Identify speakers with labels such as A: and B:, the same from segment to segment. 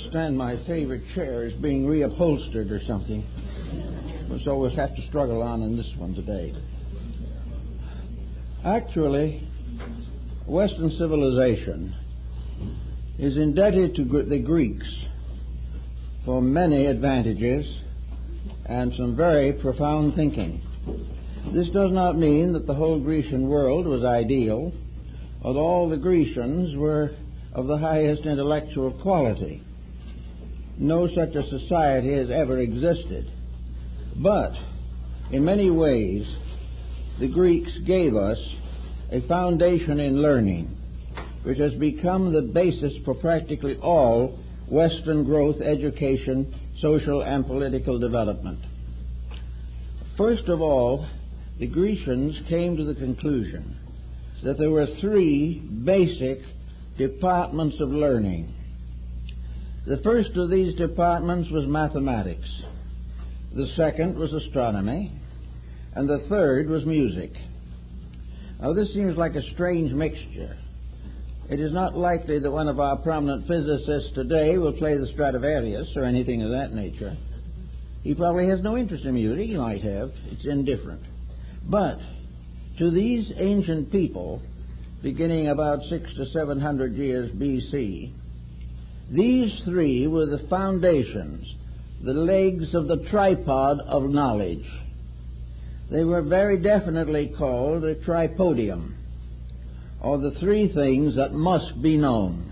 A: understand my favorite chair is being reupholstered or something. So we'll have to struggle on in this one today. Actually, Western civilization is indebted to the Greeks for many advantages and some very profound thinking. This does not mean that the whole Grecian world was ideal, or that all the Grecians were of the highest intellectual quality. No such a society has ever existed. But, in many ways, the Greeks gave us a foundation in learning, which has become the basis for practically all Western growth, education, social and political development. First of all, the Grecians came to the conclusion that there were three basic departments of learning. The first of these departments was mathematics. The second was astronomy. And the third was music. Now, this seems like a strange mixture. It is not likely that one of our prominent physicists today will play the Stradivarius or anything of that nature. He probably has no interest in music. He might have. It's indifferent. But to these ancient people, beginning about 600 to 700 years B.C., these three were the foundations, the legs of the tripod of knowledge. They were very definitely called a tripodium, or the three things that must be known.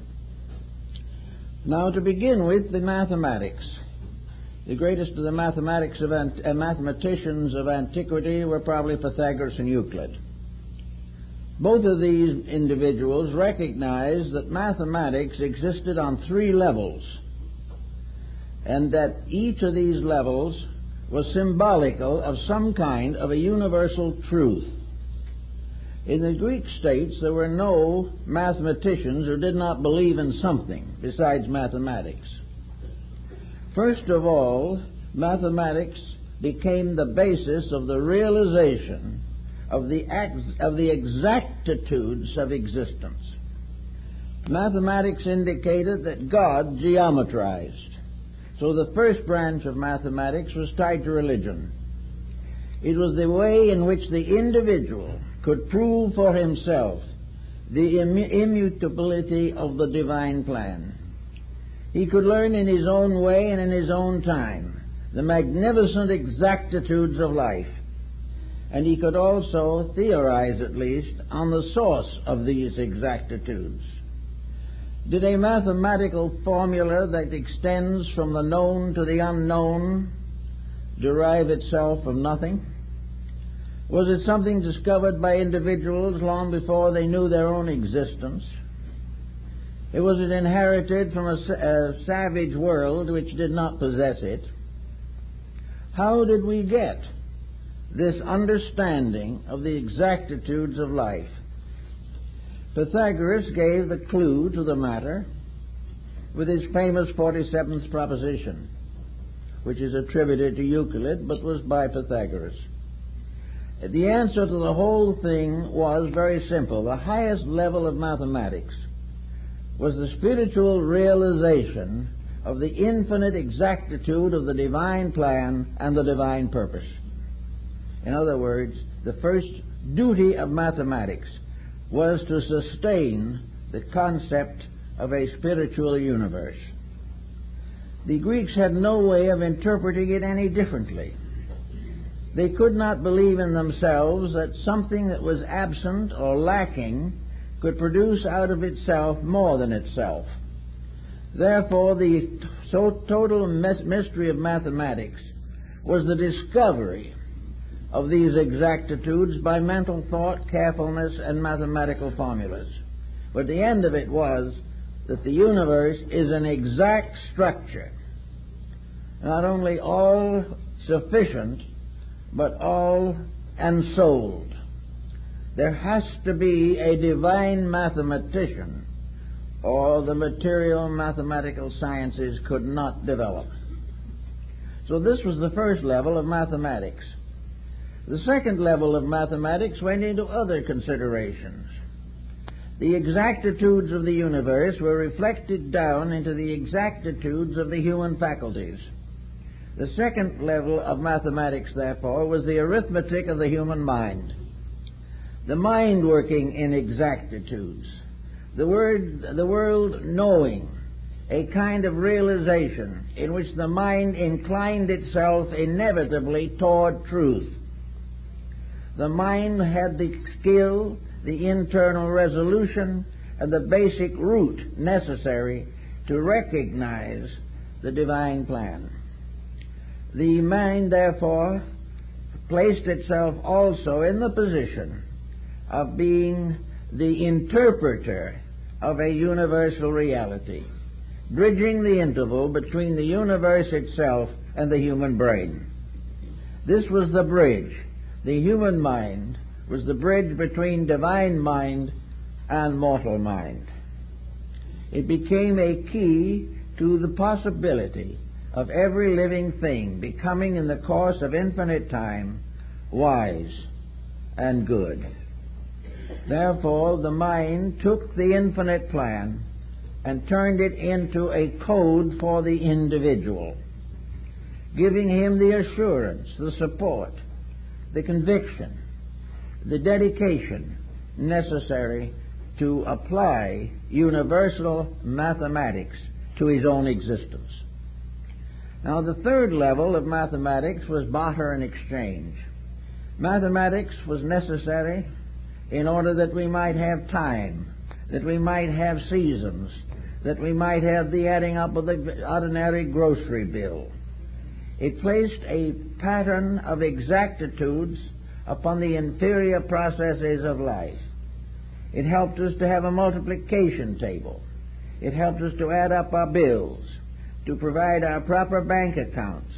A: Now, to begin with, the mathematics. The greatest of the mathematicians of antiquity were probably Pythagoras and Euclid. Both of these individuals recognized that mathematics existed on three levels, and that each of these levels was symbolical of some kind of a universal truth. In the Greek states, there were no mathematicians who did not believe in something besides mathematics. First of all, mathematics became the basis of the realization of the exactitudes of existence. Mathematics indicated that God geometrized. So the first branch of mathematics was tied to religion. It was the way in which the individual could prove for himself the immutability of the divine plan. He could learn in his own way and in his own time the magnificent exactitudes of life. And he could also theorize, at least, on the source of these exactitudes. Did a mathematical formula that extends from the known to the unknown derive itself from nothing? Was it something discovered by individuals long before they knew their own existence? Was it inherited from a savage world which did not possess it? How did we get this understanding of the exactitudes of life? Pythagoras gave the clue to the matter with his famous 47th proposition, which is attributed to Euclid but was by Pythagoras. The answer to the whole thing was very simple. The highest level of mathematics was the spiritual realization of the infinite exactitude of the divine plan and the divine purpose. In other words, the first duty of mathematics was to sustain the concept of a spiritual universe. The Greeks had no way of interpreting it any differently. They could not believe in themselves that something that was absent or lacking could produce out of itself more than itself. Therefore, the total mystery of mathematics was the discovery of these exactitudes by mental thought, carefulness, and mathematical formulas. But the end of it was that the universe is an exact structure, not only all sufficient, but all ensouled. There has to be a divine mathematician, or the material mathematical sciences could not develop. So this was the first level of mathematics. The second level of mathematics went into other considerations. the exactitudes of the universe were reflected down into the exactitudes of the human faculties. The second level of mathematics, therefore, was the arithmetic of the human mind. The mind working in exactitudes, the world knowing, a kind of realization in which the mind inclined itself inevitably toward truth. The mind had the skill, the internal resolution, and the basic root necessary to recognize the divine plan. The mind, therefore, placed itself also in the position of being the interpreter of a universal reality, bridging the interval between the universe itself and the human brain. This was the bridge. The human mind was the bridge between divine mind and mortal mind. It became a key to the possibility of every living thing becoming, in the course of infinite time, wise and good. Therefore, the mind took the infinite plan and turned it into a code for the individual, giving him the assurance, the support, the conviction, the dedication necessary to apply universal mathematics to his own existence. Now, the third level of mathematics was barter and exchange. Mathematics was necessary in order that we might have time, that we might have seasons, that we might have the adding up of the ordinary grocery bill. It placed a pattern of exactitudes upon the inferior processes of life. It helped us to have a multiplication table. It helped us to add up our bills, to provide our proper bank accounts.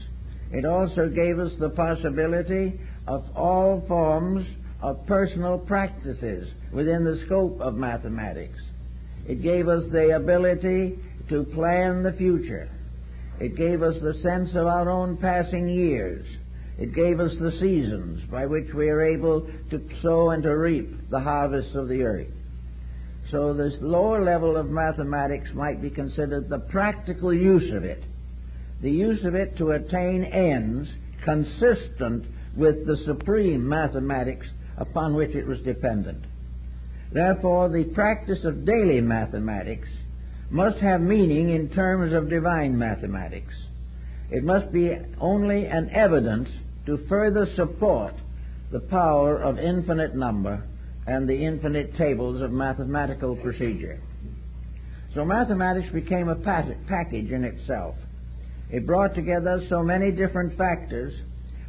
A: It also gave us the possibility of all forms of personal practices within the scope of mathematics. It gave us the ability to plan the future. It gave us the sense of our own passing years. It gave us the seasons by which we are able to sow and to reap the harvests of the earth. So this lower level of mathematics might be considered the practical use of it, the use of it to attain ends consistent with the supreme mathematics upon which it was dependent. Therefore, the practice of daily mathematics must have meaning in terms of divine mathematics. It must be only an evidence to further support the power of infinite number and the infinite tables of mathematical procedure. So mathematics became a package in itself. It brought together so many different factors,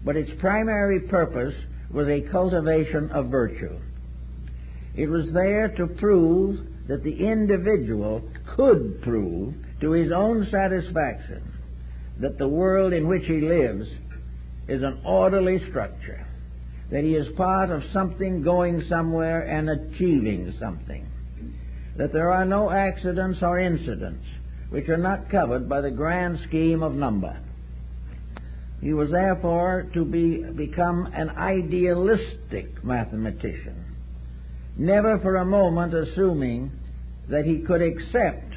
A: but its primary purpose was a cultivation of virtue. It was there to prove that the individual could prove to his own satisfaction that the world in which he lives is an orderly structure, that he is part of something going somewhere and achieving something, that there are no accidents or incidents which are not covered by the grand scheme of number. He was therefore to become an idealistic mathematician, never for a moment assuming that he could accept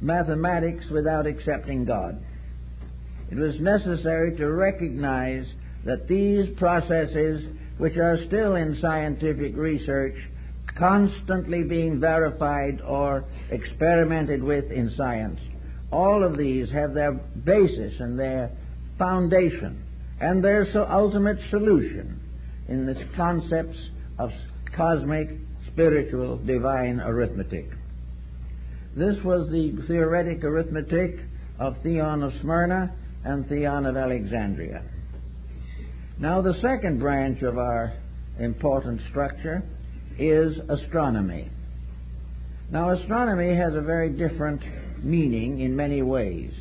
A: mathematics without accepting God. It was necessary to recognize that these processes, which are still in scientific research, constantly being verified or experimented with in science, all of these have their basis and their foundation and their ultimate solution in the concepts of cosmic, spiritual, divine arithmetic. This was the theoretic arithmetic of Theon of Smyrna and Theon of Alexandria. Now, the second branch of our important structure is astronomy. Now, astronomy has a very different meaning in many ways.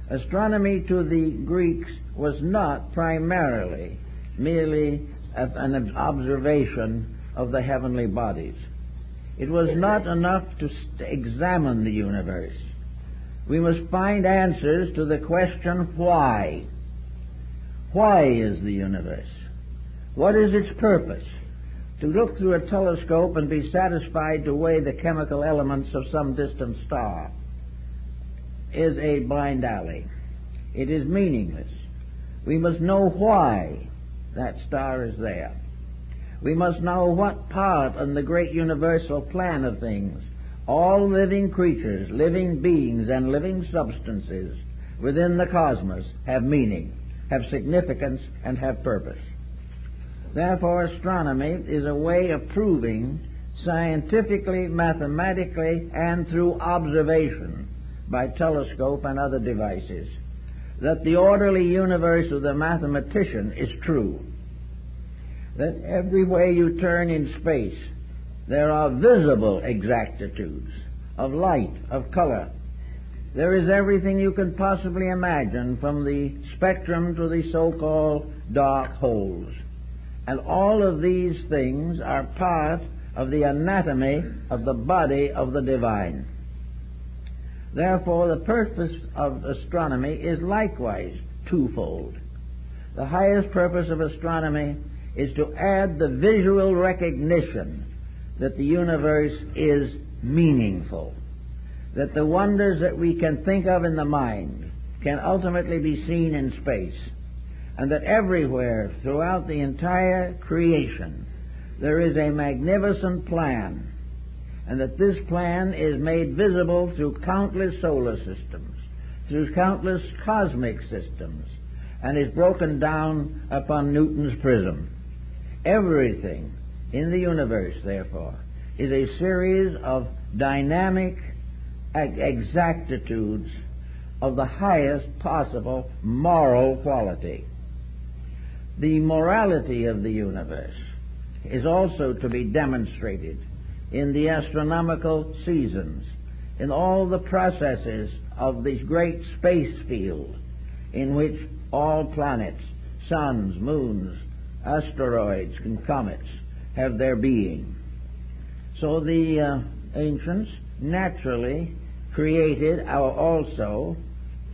A: Astronomy to the Greeks was not primarily merely an observation of the heavenly bodies. It was not enough to examine the universe. We must find answers to the question, why? Why is the universe? What is its purpose? To look through a telescope and be satisfied to weigh the chemical elements of some distant star is a blind alley. It is meaningless. We must know why that star is there. We must know what part in the great universal plan of things all living creatures, living beings, and living substances within the cosmos have meaning, have significance, and have purpose. Therefore, astronomy is a way of proving scientifically, mathematically, and through observation by telescope and other devices that the orderly universe of the mathematician is true. That every way you turn in space, there are visible exactitudes of light, of color. There is everything you can possibly imagine, from the spectrum to the so-called dark holes. And all of these things are part of the anatomy of the body of the divine. Therefore, the purpose of astronomy is likewise twofold. The highest purpose of astronomy is to add the visual recognition that the universe is meaningful, that the wonders that we can think of in the mind can ultimately be seen in space, and that everywhere throughout the entire creation there is a magnificent plan, and that this plan is made visible through countless solar systems, through countless cosmic systems, and is broken down upon Newton's prism. Everything in the universe, therefore, is a series of dynamic exactitudes of the highest possible moral quality. The morality of the universe is also to be demonstrated in the astronomical seasons, in all the processes of this great space field in which all planets, suns, moons, asteroids, and comets have their being. So the ancients naturally created also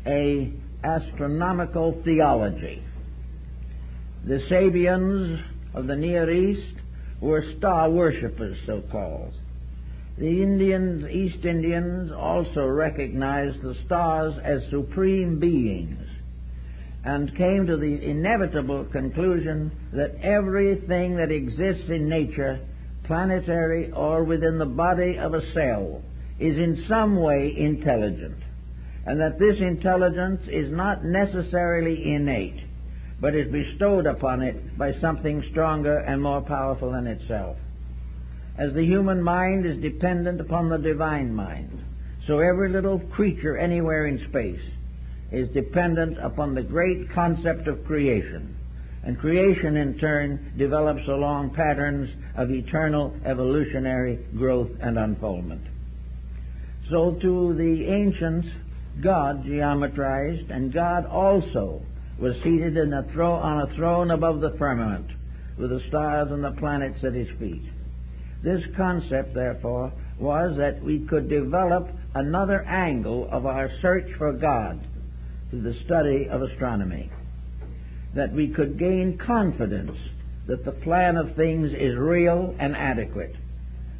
A: a astronomical theology. The Sabians of the Near East were star worshippers, so-called. The East Indians also recognized the stars as supreme beings and came to the inevitable conclusion that everything that exists in nature, planetary or within the body of a cell, is in some way intelligent, and that this intelligence is not necessarily innate, but is bestowed upon it by something stronger and more powerful than itself. As the human mind is dependent upon the divine mind, so every little creature anywhere in space is dependent upon the great concept of creation, and creation in turn develops along patterns of eternal evolutionary growth and unfoldment. So to the ancients, God geometrized, and God also was seated on a throne above the firmament, with the stars and the planets at his feet. This concept, therefore, was that we could develop another angle of our search for God through the study of astronomy, that we could gain confidence that the plan of things is real and adequate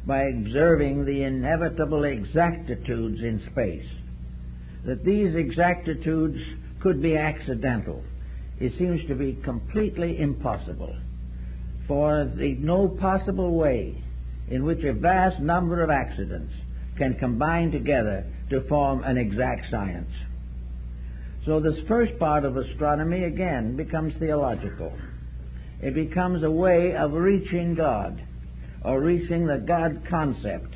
A: by observing the inevitable exactitudes in space, that these exactitudes could be accidental. It seems to be completely impossible, for there's no possible way in which a vast number of accidents can combine together to form an exact science. So this first part of astronomy again becomes theological. It becomes a way of reaching God, or reaching the God concept,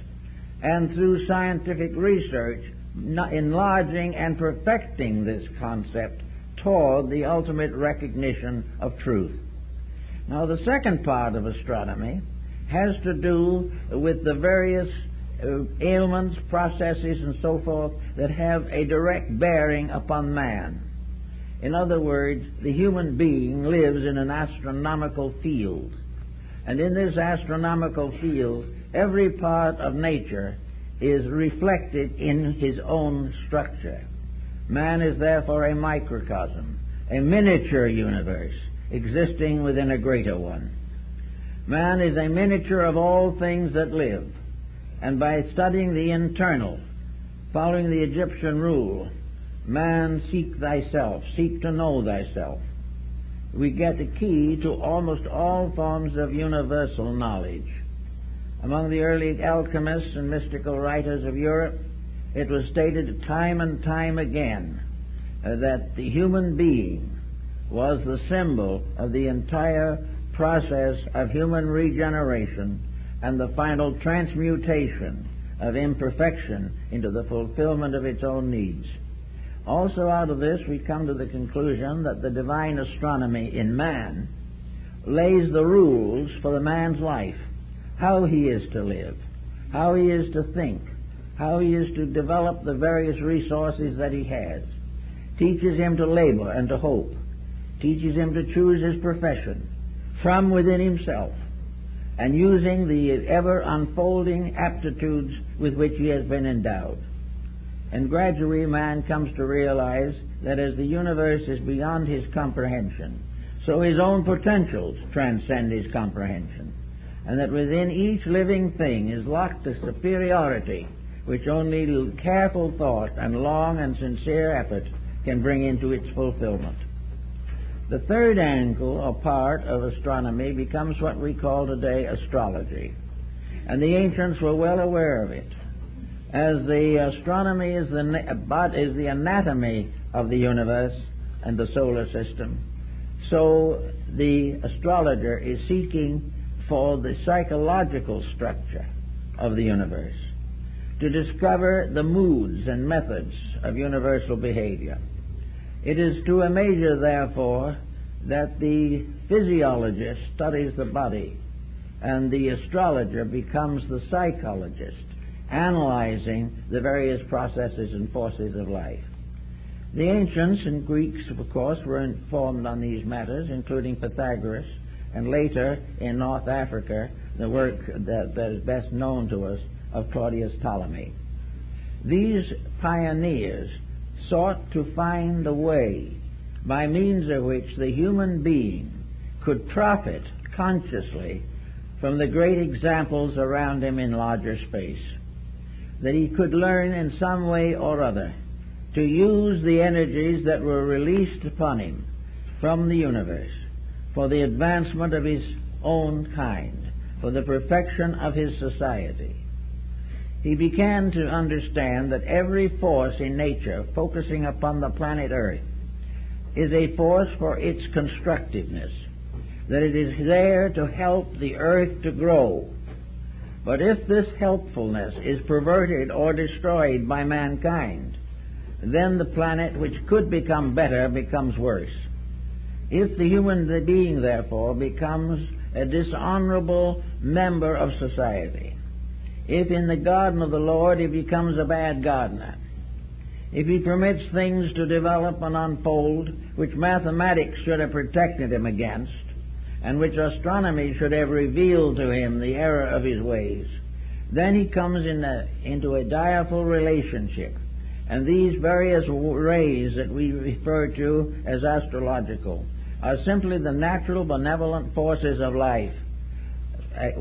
A: and through scientific research enlarging and perfecting this concept toward the ultimate recognition of truth. Now, the second part of astronomy has to do with the various ailments, processes, and so forth that have a direct bearing upon man. In other words, the human being lives in an astronomical field, and in this astronomical field, every part of nature is reflected in his own structure. Man is therefore a microcosm, a miniature universe existing within a greater one. Man is a miniature of all things that live, and by studying the internal, following the Egyptian rule, man, seek thyself, seek to know thyself, we get the key to almost all forms of universal knowledge. Among the early alchemists and mystical writers of Europe, it was stated time and time again that the human being was the symbol of the entire process of human regeneration and the final transmutation of imperfection into the fulfillment of its own needs. Also out of this we come to the conclusion that the divine astronomy in man lays the rules for the man's life, how he is to live, how he is to think, how he is to develop the various resources that he has, teaches him to labor and to hope, teaches him to choose his profession from within himself, and using the ever unfolding aptitudes with which he has been endowed. And gradually man comes to realize that as the universe is beyond his comprehension, so his own potentials transcend his comprehension, and that within each living thing is locked a superiority which only careful thought and long and sincere effort can bring into its fulfillment. The third angle or part of astronomy becomes what we call today astrology, and the ancients were well aware of it. As the astronomy is the anatomy of the universe and the solar system, so the astrologer is seeking for the psychological structure of the universe, to discover the moods and methods of universal behavior. It is to a measure, therefore, that the physiologist studies the body and the astrologer becomes the psychologist, analyzing the various processes and forces of life. The ancients and Greeks, of course, were informed on these matters, including Pythagoras, and later in North Africa, the work that is best known to us of Claudius Ptolemy. These pioneers sought to find a way by means of which the human being could profit consciously from the great examples around him in larger space, that he could learn in some way or other to use the energies that were released upon him from the universe for the advancement of his own kind, for the perfection of his society. He began to understand that every force in nature focusing upon the planet Earth is a force for its constructiveness, that it is there to help the earth to grow. But if this helpfulness is perverted or destroyed by mankind, then the planet, which could become better, becomes worse. If the human being, therefore, becomes a dishonorable member of society, if in the garden of the Lord he becomes a bad gardener, if he permits things to develop and unfold which mathematics should have protected him against, and which astronomy should have revealed to him the error of his ways, then he comes into a direful relationship. And these various rays that we refer to as astrological are simply the natural benevolent forces of life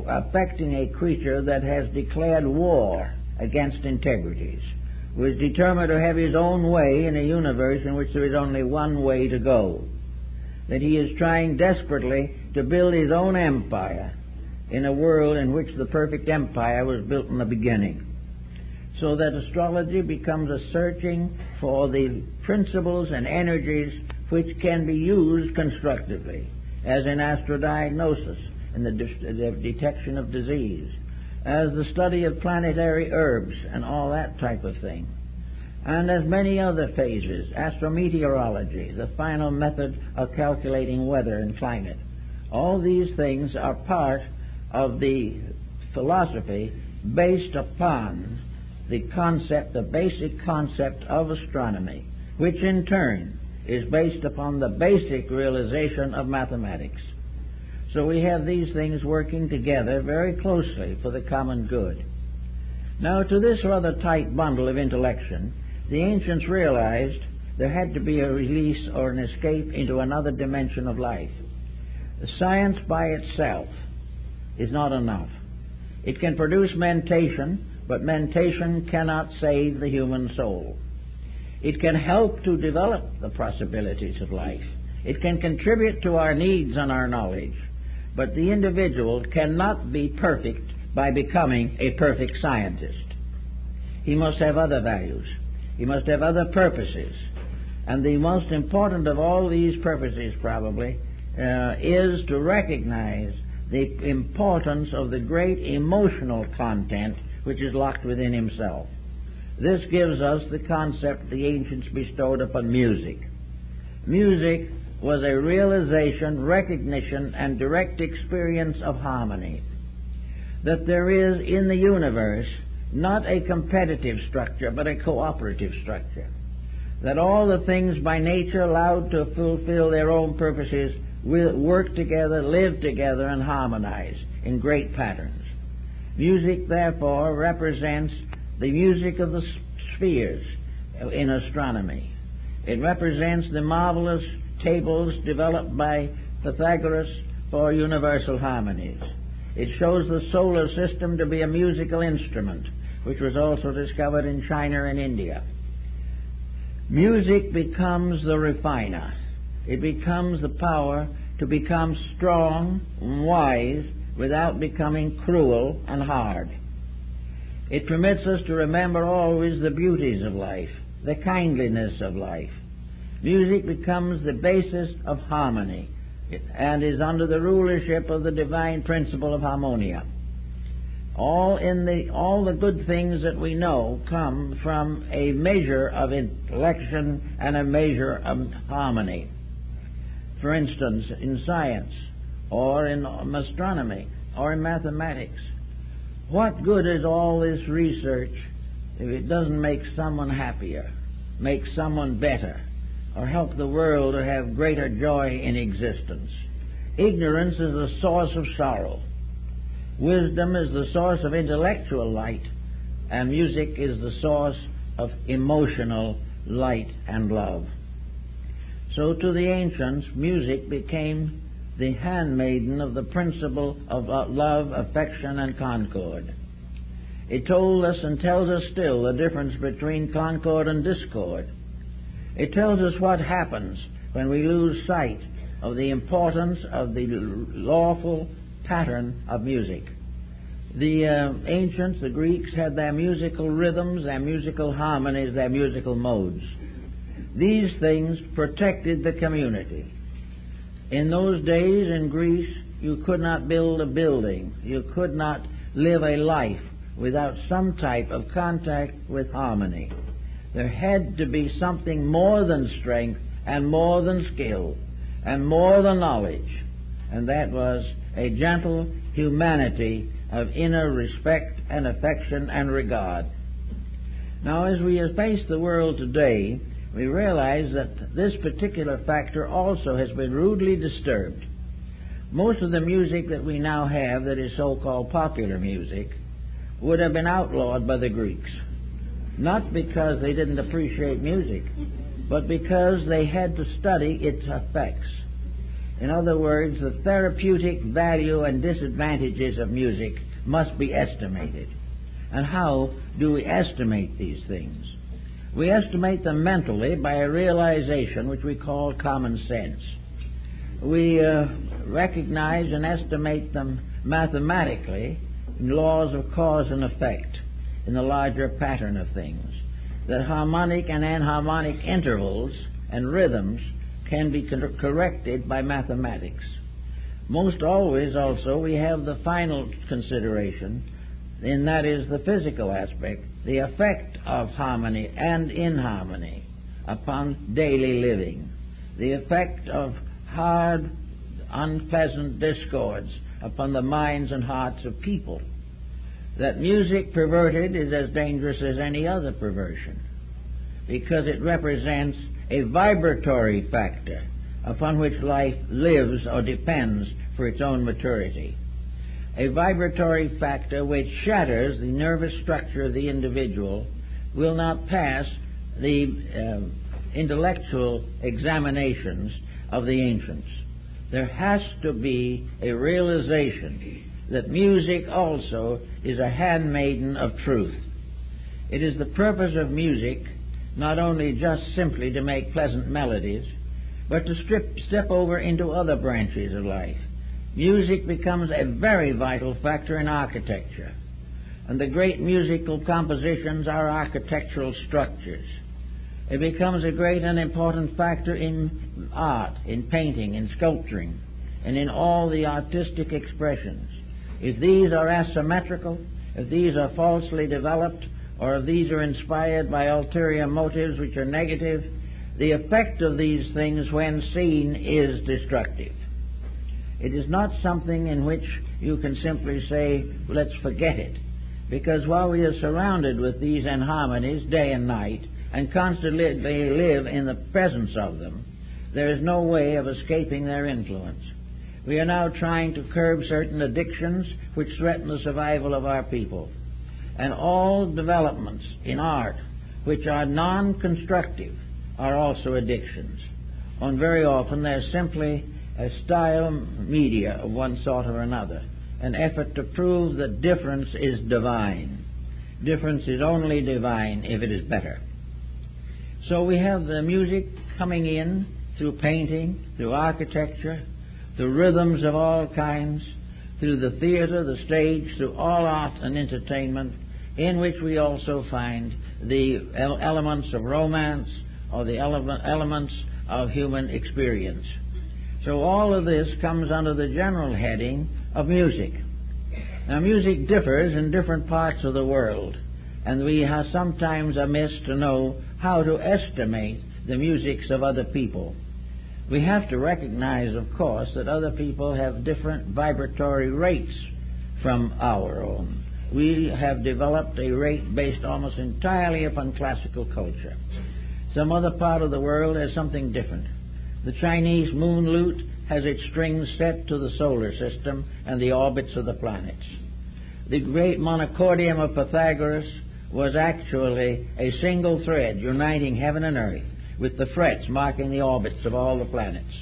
A: affecting a creature that has declared war against integrities, who is determined to have his own way in a universe in which there is only one way to go, that he is trying desperately to build his own empire in a world in which the perfect empire was built in the beginning. So that astrology becomes a searching for the principles and energies which can be used constructively, as in astrodiagnosis, in the detection of disease, as the study of planetary herbs and all that type of thing, and as many other phases, astrometeorology, the final method of calculating weather and climate. All these things are part of the philosophy based upon the concept, the basic concept of astronomy, which in turn is based upon the basic realization of mathematics. So we have these things working together very closely for the common good. Now, to this rather tight bundle of intellection, the ancients realized there had to be a release or an escape into another dimension of life. The science by itself is not enough. It can produce mentation, but mentation cannot save the human soul. It can help to develop the possibilities of life. It can contribute to our needs and our knowledge. But the individual cannot be perfect by becoming a perfect scientist. He must have other values. He must have other purposes. And the most important of all these purposes, probably, is to recognize the importance of the great emotional content which is locked within himself. This gives us the concept the ancients bestowed upon music. Music was a realization, recognition, and direct experience of harmony. That there is in the universe not a competitive structure, but a cooperative structure. That all the things by nature allowed to fulfill their own purposes will work together, live together, and harmonize in great patterns. Music, therefore, represents the music of the spheres in astronomy. It represents the marvelous tables developed by Pythagoras for universal harmonies. It shows the solar system to be a musical instrument, which was also discovered in China and India. Music becomes the refiner. It becomes the power to become strong and wise without becoming cruel and hard. It permits us to remember always the beauties of life, the kindliness of life. Music becomes the basis of harmony and is under the rulership of the divine principle of harmonia. All the good things that we know come from a measure of intellection and a measure of harmony. For instance, in science, or in astronomy, or in mathematics. What good is all this research if it doesn't make someone happier, make someone better, or help the world to have greater joy in existence? Ignorance is the source of sorrow. Wisdom is the source of intellectual light, and music is the source of emotional light and love. So to the ancients, music became the handmaiden of the principle of love, affection, and concord. It told us and tells us still the difference between concord and discord. It tells us what happens when we lose sight of the importance of the lawful pattern of music. The ancients, the Greeks, had their musical rhythms, their musical harmonies, their musical modes. These things protected the community. In those days in Greece, you could not build a building. You could not live a life without some type of contact with harmony. There had to be something more than strength and more than skill and more than knowledge, and that was a gentle humanity of inner respect and affection and regard. Now, as we face the world today, we realize that this particular factor also has been rudely disturbed. Most of the music that we now have that is so-called popular music would have been outlawed by the Greeks, not because they didn't appreciate music, but because they had to study its effects. In other words, the therapeutic value and disadvantages of music must be estimated. And how do we estimate these things? We estimate them mentally by a realization which we call common sense. We recognize and estimate them mathematically in laws of cause and effect, in the larger pattern of things, that harmonic and anharmonic intervals and rhythms can be corrected by mathematics. Most always, also, we have the final consideration, and that is the physical aspect, the effect of harmony and inharmony upon daily living, the effect of hard, unpleasant discords upon the minds and hearts of people. That music perverted is as dangerous as any other perversion, because it represents a vibratory factor upon which life lives or depends for its own maturity. A vibratory factor which shatters the nervous structure of the individual will not pass the intellectual examinations of the ancients. There has to be a realization that music also is a handmaiden of truth. It is the purpose of music not only just simply to make pleasant melodies, but to step over into other branches of life. Music becomes a very vital factor in architecture, and the great musical compositions are architectural structures. It becomes a great and important factor in art, in painting, in sculpturing, and in all the artistic expressions. If these are asymmetrical, if these are falsely developed, or if these are inspired by ulterior motives which are negative, the effect of these things when seen is destructive. It is not something in which you can simply say, let's forget it, because while we are surrounded with these inharmonies day and night, and constantly live in the presence of them, there is no way of escaping their influence. We are now trying to curb certain addictions which threaten the survival of our people. And all developments in art which are non-constructive are also addictions. And very often they're simply a style media of one sort or another, an effort to prove that difference is divine. Difference is only divine if it is better. So we have the music coming in through painting, through architecture, through rhythms of all kinds, through the theater, the stage, through all art and entertainment, in which we also find the elements of romance or the elements of human experience. So all of this comes under the general heading of music. Now, music differs in different parts of the world, and we have sometimes amiss to know how to estimate the musics of other people. We have to recognize, of course, that other people have different vibratory rates from our own. We have developed a rate based almost entirely upon classical culture. Some other part of the world has something different. The Chinese moon lute has its strings set to the solar system and the orbits of the planets. The great monochordium of Pythagoras was actually a single thread uniting heaven and earth, with the frets marking the orbits of all the planets.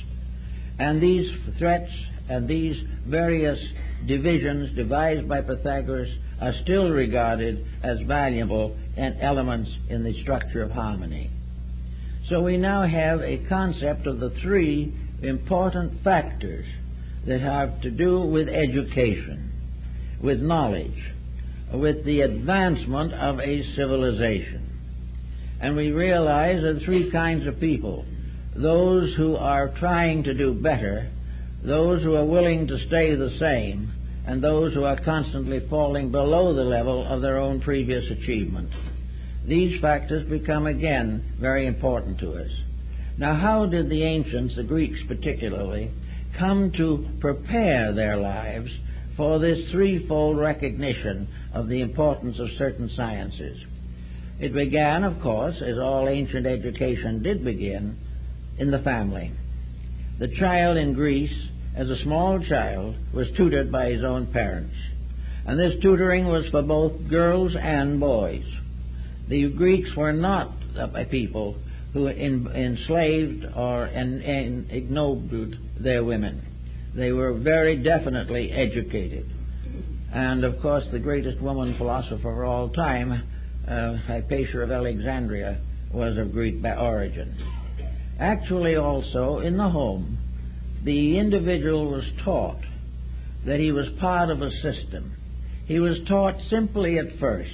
A: And these frets and these various divisions devised by Pythagoras are still regarded as valuable and elements in the structure of harmony. So we now have a concept of the three important factors that have to do with education, with knowledge, with the advancement of a civilization. And we realize there are three kinds of people: those who are trying to do better, those who are willing to stay the same, and those who are constantly falling below the level of their own previous achievement. These factors become again very important to us. Now, how did the ancients, the Greeks particularly, come to prepare their lives for this threefold recognition of the importance of certain sciences? It began, of course, as all ancient education did begin, in the family. The child in Greece, as a small child, was tutored by his own parents. And this tutoring was for both girls and boys. The Greeks were not a people who enslaved or ignobled their women. They were very definitely educated. And, of course, the greatest woman philosopher of all time, Hypatia of Alexandria, was of Greek origin. Actually, also, in the home, the individual was taught that he was part of a system. He was taught simply at first,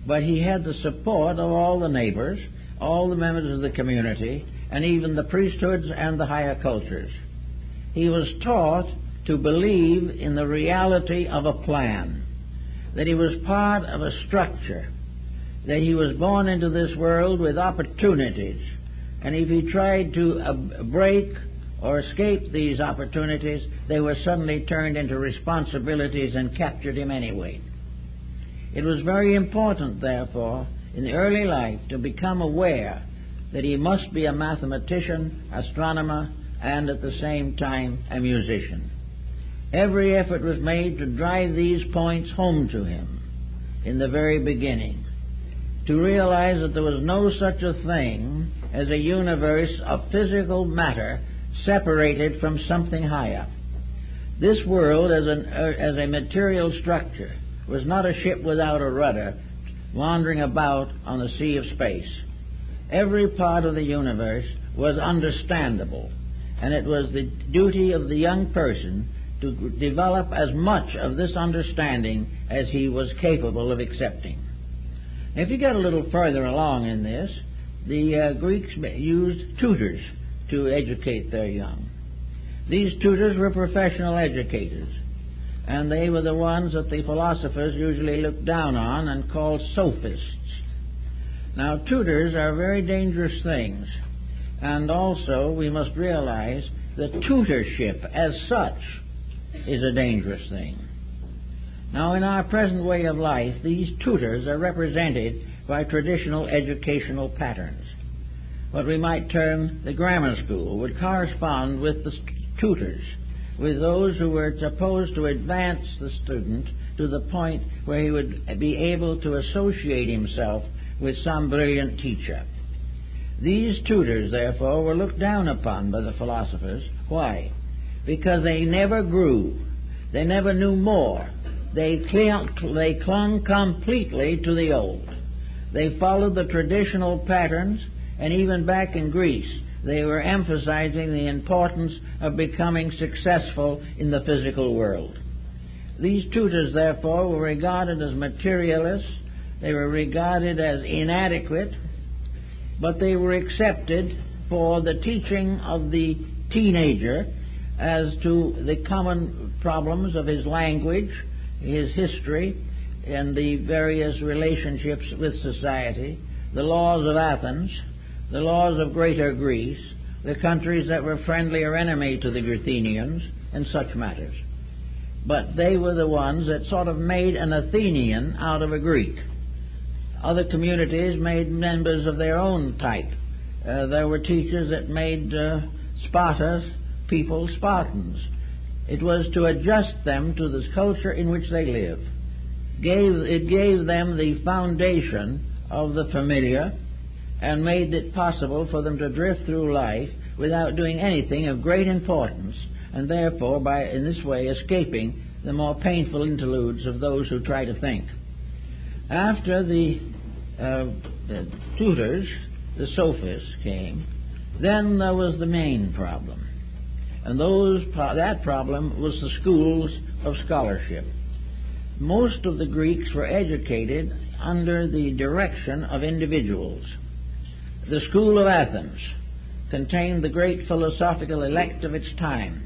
A: but he had the support of all the neighbors, all the members of the community, and even the priesthoods and the higher cultures. He was taught to believe in the reality of a plan, that he was part of a structure, that he was born into this world with opportunities, and if he tried to break or escape these opportunities, they were suddenly turned into responsibilities and captured him anyway. It was very important, therefore, in the early life to become aware that he must be a mathematician, astronomer, and at the same time a musician. Every effort was made to drive these points home to him in the very beginning, to realize that there was no such a thing as a universe of physical matter separated from something higher. This world as a material structure was not a ship without a rudder wandering about on the sea of space. Every part of the universe was understandable, and it was the duty of the young person to develop as much of this understanding as he was capable of accepting. If you get a little further along in this, the Greeks used tutors to educate their young. These tutors were professional educators, and they were the ones that the philosophers usually looked down on and called sophists. Now, tutors are very dangerous things, and also we must realize that tutorship as such is a dangerous thing. Now, in our present way of life, these tutors are represented by traditional educational patterns. What we might term the grammar school would correspond with the tutors, with those who were supposed to advance the student to the point where he would be able to associate himself with some brilliant teacher. These tutors, therefore, were looked down upon by the philosophers. Why? Because they never grew. They never knew more. They clung completely to the old. They followed the traditional patterns, and even back in Greece, they were emphasizing the importance of becoming successful in the physical world. These tutors, therefore, were regarded as materialists. They were regarded as inadequate, but they were accepted for the teaching of the teenager as to the common problems of his language, his history, and the various relationships with society, the laws of Athens, the laws of Greater Greece, the countries that were friendly or enemy to the Athenians, and such matters. But they were the ones that sort of made an Athenian out of a Greek. Other communities made members of their own type. There were teachers that made Sparta's people Spartans. It was to adjust them to the culture in which they live. It gave them the foundation of the familiar and made it possible for them to drift through life without doing anything of great importance, and therefore, in this way, escaping the more painful interludes of those who try to think. After the tutors, the sophists, came, then there was the main problem. And that problem was the schools of scholarship. Most of the Greeks were educated under the direction of individuals. The school of Athens contained the great philosophical elect of its time.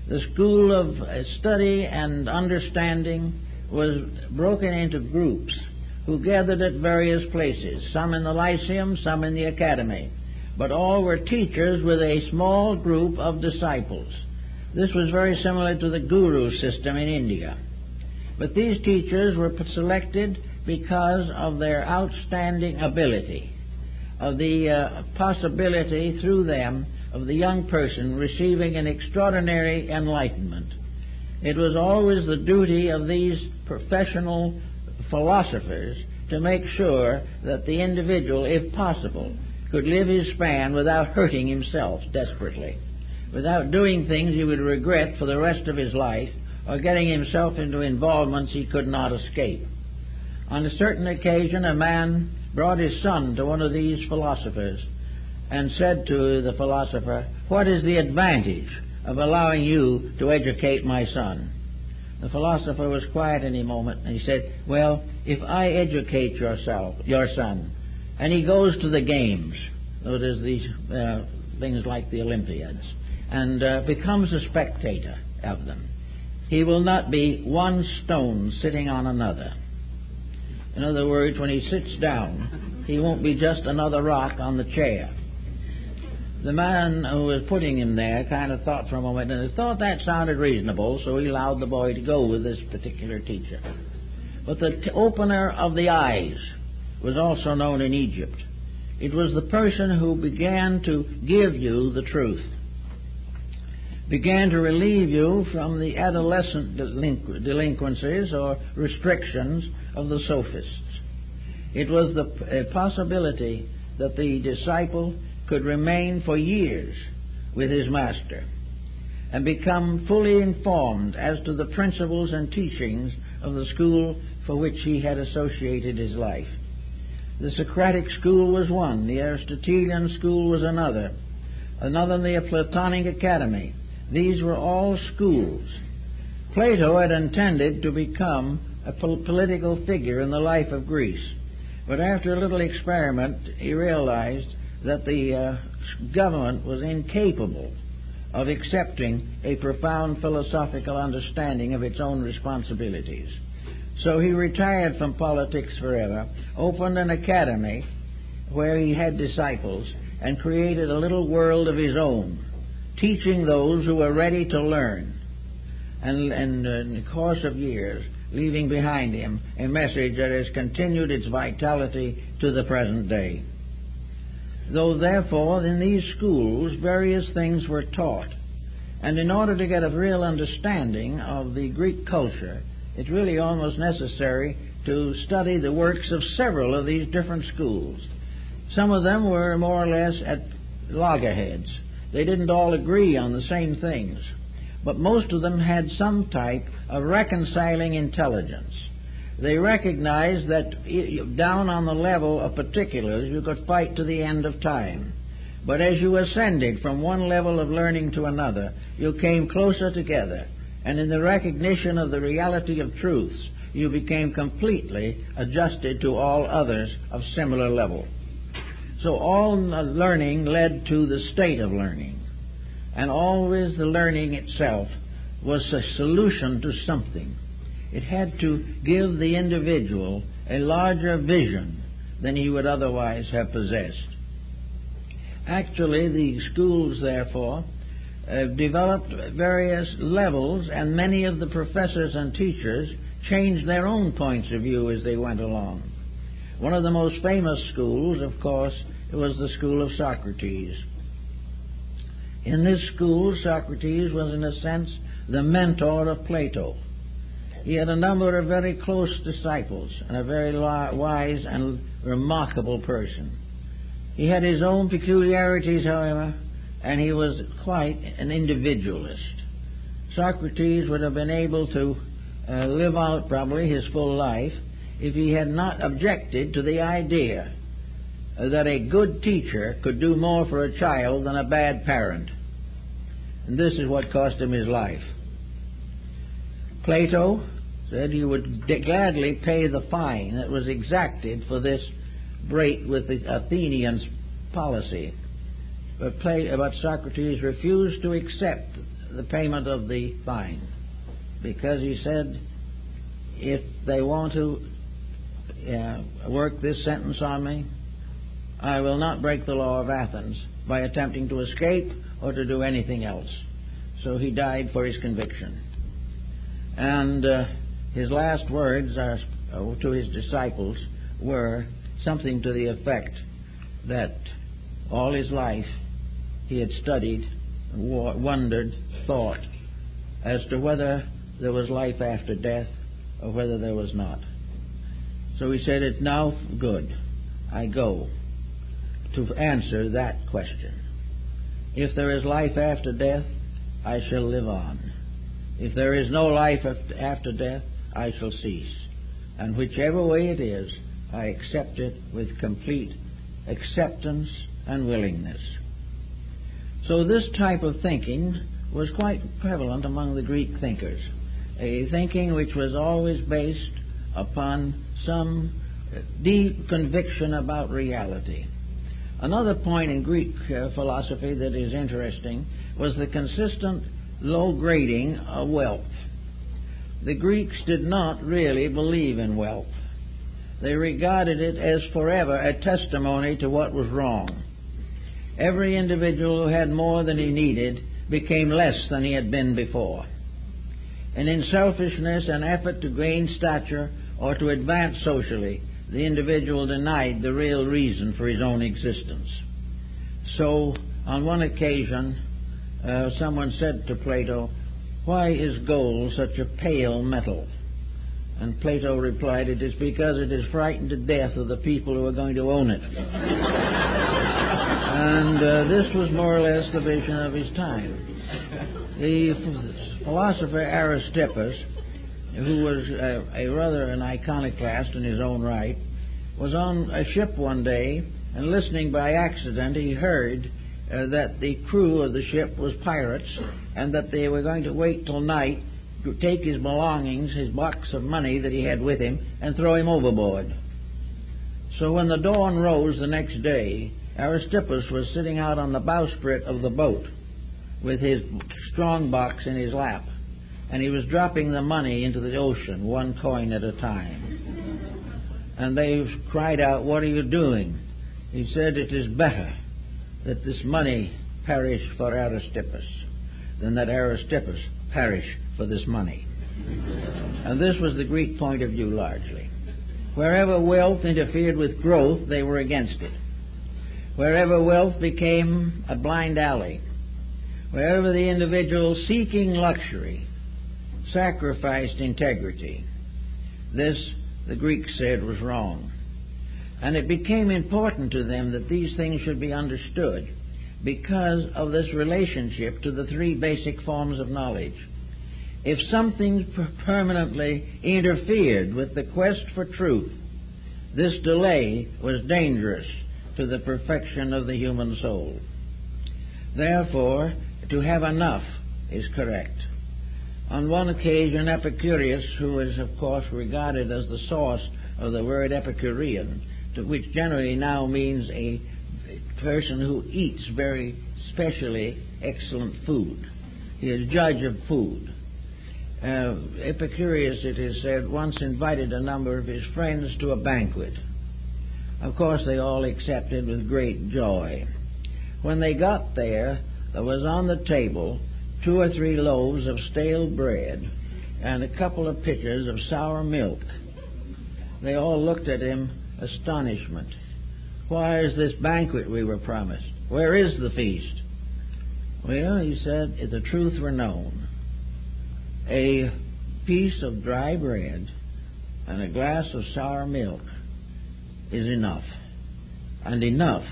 A: The school of study and understanding was broken into groups who gathered at various places, some in the Lyceum, some in the Academy, but all were teachers with a small group of disciples. This was very similar to the guru system in India. But these teachers were selected because of their outstanding ability, of the possibility through them of the young person receiving an extraordinary enlightenment. It was always the duty of these professional philosophers to make sure that the individual, if possible, could live his span without hurting himself desperately, without doing things he would regret for the rest of his life, or getting himself into involvements he could not escape. On a certain occasion, a man brought his son to one of these philosophers and said to the philosopher, "What is the advantage of allowing you to educate my son?" The philosopher was quiet in a moment, and he said, "Well, if I educate your son, and he goes to the games, that is these things like the Olympiads, and becomes a spectator of them, he will not be one stone sitting on another. In other words, when he sits down, he won't be just another rock on the chair." The man who was putting him there kind of thought for a moment, and he thought that sounded reasonable, so he allowed the boy to go with this particular teacher. But the opener of the eyes was also known in Egypt. It was the person who began to give you the truth, began to relieve you from the adolescent delinquencies or restrictions of the sophists. It was the possibility that the disciple could remain for years with his master. and become fully informed as to the principles and teachings of the school for which he had associated his life. The Socratic school was one, the Aristotelian school was another the Platonic Academy. These were all schools. Plato had intended to become a political figure in the life of Greece, but after a little experiment he realized that the government was incapable of accepting a profound philosophical understanding of its own responsibilities. So he retired from politics forever, opened an academy where he had disciples, and created a little world of his own, teaching those who were ready to learn, and in the course of years leaving behind him a message that has continued its vitality to the present day. Though, therefore, in these schools various things were taught, and in order to get a real understanding of the Greek culture, it's really almost necessary to study the works of several of these different schools. Some of them were more or less at loggerheads. They didn't all agree on the same things, but most of them had some type of reconciling intelligence. They recognized that down on the level of particulars you could fight to the end of time. But as you ascended from one level of learning to another, you came closer together, and in the recognition of the reality of truths, you became completely adjusted to all others of similar level. So all learning led to the state of learning, and always the learning itself was a solution to something. It had to give the individual a larger vision than he would otherwise have possessed. Actually, the schools, therefore, developed various levels, and many of the professors and teachers changed their own points of view as they went along. One of the most famous schools, of course, was the school of Socrates. In this school, Socrates was, in a sense, the mentor of Plato. He had a number of very close disciples and a very wise and remarkable person. He had his own peculiarities, however, and he was quite an individualist. Socrates would have been able to live out probably his full life if he had not objected to the idea that a good teacher could do more for a child than a bad parent. And this is what cost him his life. Plato said he would gladly pay the fine that was exacted for this break with the Athenians' policy. But Socrates refused to accept the payment of the fine, because he said, if they want to work this sentence on me, I will not break the law of Athens by attempting to escape or to do anything else. So he died for his conviction. And his last words to his disciples were something to the effect that all his life he had studied, wondered, thought as to whether there was life after death or whether there was not. So he said, it's now good. I go to answer that question. If there is life after death, I shall live on. If there is no life after death, I shall cease. And whichever way it is, I accept it with complete acceptance and willingness. So this type of thinking was quite prevalent among the Greek thinkers, a thinking which was always based upon some deep conviction about reality. Another point in Greek philosophy that is interesting was the consistent low grading of wealth. The Greeks did not really believe in wealth. They regarded it as forever a testimony to what was wrong. Every individual who had more than he needed became less than he had been before. And in selfishness and effort to gain stature or to advance socially, the individual denied the real reason for his own existence. So, on one occasion, someone said to Plato, "Why is gold such a pale metal?" And Plato replied, "It is because it is frightened to death of the people who are going to own it." And this was more or less the vision of his time. The philosopher Aristippus, who was a rather an iconoclast in his own right, was on a ship one day, and listening by accident, he heard that the crew of the ship was pirates, and that they were going to wait till night to take his belongings, his box of money that he had with him, and throw him overboard. So when the dawn rose the next day, Aristippus was sitting out on the bowsprit of the boat with his strong box in his lap, and he was dropping the money into the ocean, one coin at a time. And they cried out, "What are you doing?" He said, "It is better that this money perish for Aristippus than that Aristippus perish for this money." And this was the Greek point of view largely. Wherever wealth interfered with growth, they were against it. Wherever wealth became a blind alley, wherever the individual seeking luxury sacrificed integrity, this, the Greeks said, was wrong. And it became important to them that these things should be understood because of this relationship to the three basic forms of knowledge. If something permanently interfered with the quest for truth, this delay was dangerous to the perfection of the human soul. Therefore, to have enough is correct. On one occasion, Epicurus, who is of course regarded as the source of the word Epicurean, which generally now means a person who eats very specially excellent food. He is judge of food. Epicurus, it is said, once invited a number of his friends to a banquet. Of course, they all accepted with great joy. When they got there, there was on the table 2 or 3 loaves of stale bread and a couple of pitchers of sour milk. They all looked at him astonishment. "Why is this banquet we were promised? Where is the feast?" "Well," he said, "if the truth were known, a piece of dry bread and a glass of sour milk is enough, and enough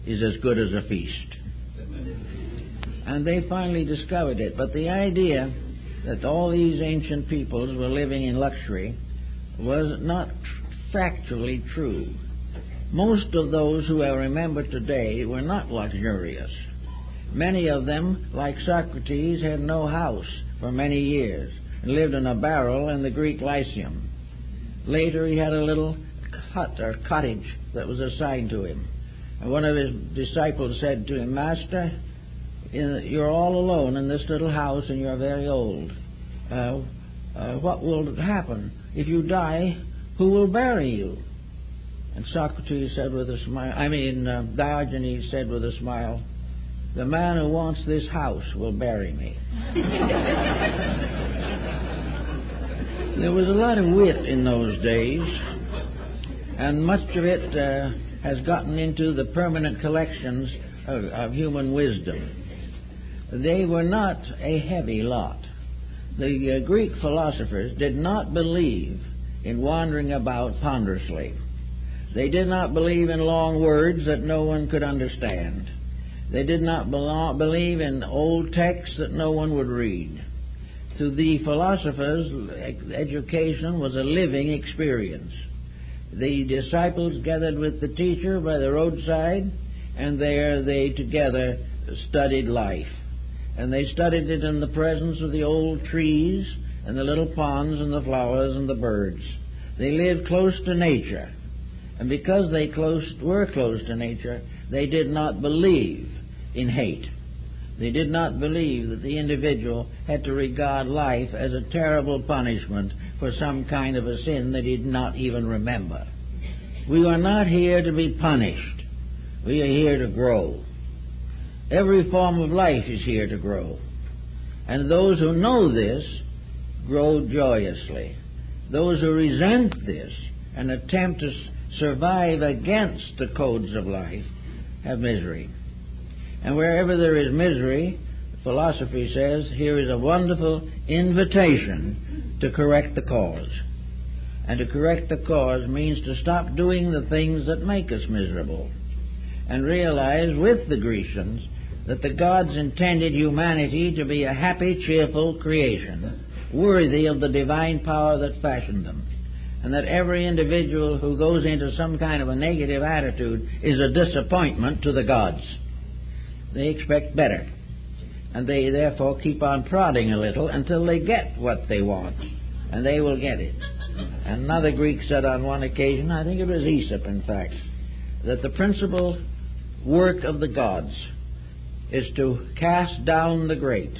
A: is as good as a feast." And they finally discovered it. But the idea that all these ancient peoples were living in luxury was not factually true. Most of those who are remembered today were not luxurious. Many of them, like Socrates, had no house for many years and lived in a barrel in the Greek Lyceum. Later he had a little hut or cottage that was assigned to him. And one of his disciples said to him, "Master, you're all alone in this little house and you're very old. What will happen? If you die, who will bury you?" And Socrates said with a smile, Diogenes said with a smile, "The man who wants this house will bury me." There was a lot of wit in those days, and much of it has gotten into the permanent collections of human wisdom. They were not a heavy lot. The Greek philosophers did not believe in wandering about ponderously. They did not believe in long words that no one could understand. They did not believe in old texts that no one would read. To the philosophers, education was a living experience. The disciples gathered with the teacher by the roadside, and there they together studied life. And they studied it in the presence of the old trees and the little ponds and the flowers and the birds. They lived close to nature. And because they were close to nature, they did not believe in hate. They did not believe that the individual had to regard life as a terrible punishment for some kind of a sin that he did not even remember. We are not here to be punished. We are here to grow. Every form of life is here to grow. And those who know this grow joyously. Those who resent this and attempt to survive against the codes of life have misery. And wherever there is misery, philosophy says, here is a wonderful invitation to correct the cause. And to correct the cause means to stop doing the things that make us miserable and realize with the Grecians
B: that the gods intended humanity to be a happy, cheerful creation, worthy of the divine power that fashioned them, and that every individual who goes into some kind of a negative attitude is a disappointment to the gods. They expect better, and they therefore keep on prodding a little until they get what they want, and they will get it. And another Greek said on one occasion, I think it was Aesop in fact, that the principal work of the gods is to cast down the great